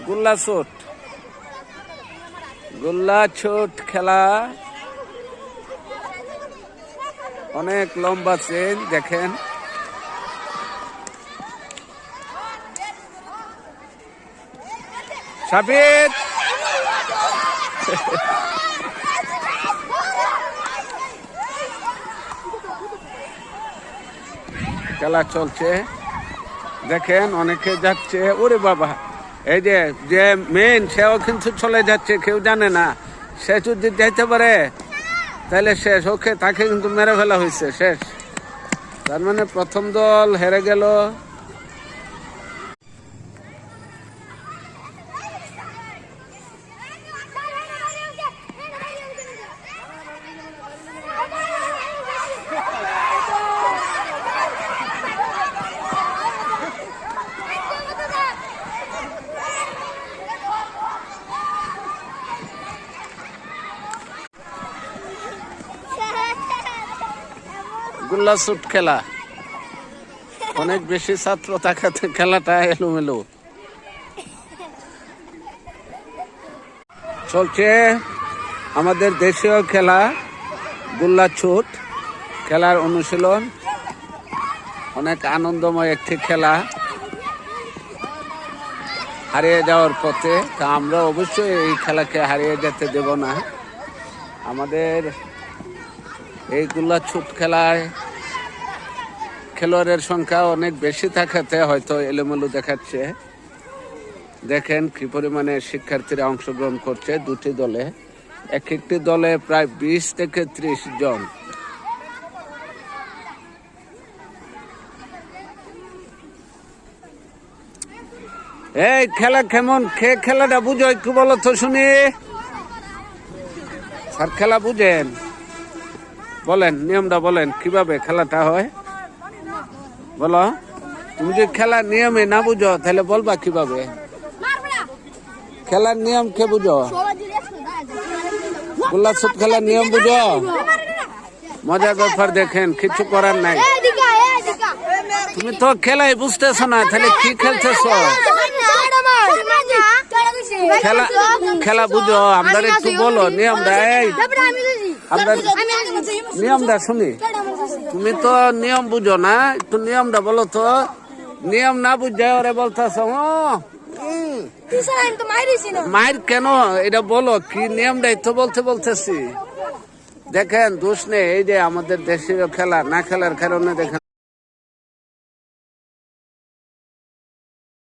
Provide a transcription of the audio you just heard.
গুল্লা ছোট, গুল্লা ছোট খেলা অনেক লম্বা চেন দেখেন। সাবিত খেলা চলছে দেখেন, অনেকে যাচ্ছে। ওরে বাবা, এই যে মেন সেও কিন্তু চলে যাচ্ছে, কেউ জানে না। সে যদি যাইতে পারে তাহলে শেষ, ওকে তাকে কিন্তু মেরে ফেলা হয়েছে, শেষ। তার মানে প্রথম দল হেরে গেল। গুল্লা শুট খেলা, অনেক বেশি ছাত্র থাকাতে খেলাটা এলোমেলো চলছে। আমাদের দেশীয় খেলা গুল্লা ছুট খেলার অনুশীলন, অনেক আনন্দময় একটি খেলা। হারিয়ে যাওয়ার পথে, তা আমরা অবশ্যই এই খেলাকে হারিয়ে যেতে দেব না। আমাদের এই গুল্লা ছুট খেলায় খেলোয়াড়ের সংখ্যা অনেক বেশি থাকাতে হয়তো এলোমেলো দেখাচ্ছে। দেখেন কি পরিমাণে শিক্ষার্থীরা অংশগ্রহণ করছে দুটি দলে, এক একটি দলে প্রায় 20 থেকে 30 জন। এই খেলা কেমন, খেলাটা বুঝো একটু বলো তো শুনি। স্যার খেলা বুঝেন, বলেন নিয়মটা বলেন, কিভাবে খেলাটা হয় বলো। তুমি যদি খেলার নিয়মে না বুঝো তাহলে বলবা কিভাবে খেলার নিয়ম, কে বুঝো? গুল্লা ছুট খেলার নিয়ম বুঝো? মজার ব্যাপার, দেখেন কিছু করার নাই। তুমি তো খেলাই বুঝতেছ না, তাহলে কি খেলতেছ? খেলা খেলা বুঝো, আমরা একটু বলো নিয়মটা। আমরা নিয়মটা শুনি, তুমি তো নিয়ম বুঝো না, একটু নিয়মটা বলো তো। নিয়ম না বুঝে ওরে বলতেছ মায়ের কেন, এটা বলো কি নিয়মটাই তো বলতেছি। দেখেন দোষ নেই, এই যে আমাদের দেশীয় খেলা না খেলার কারণে দেখেন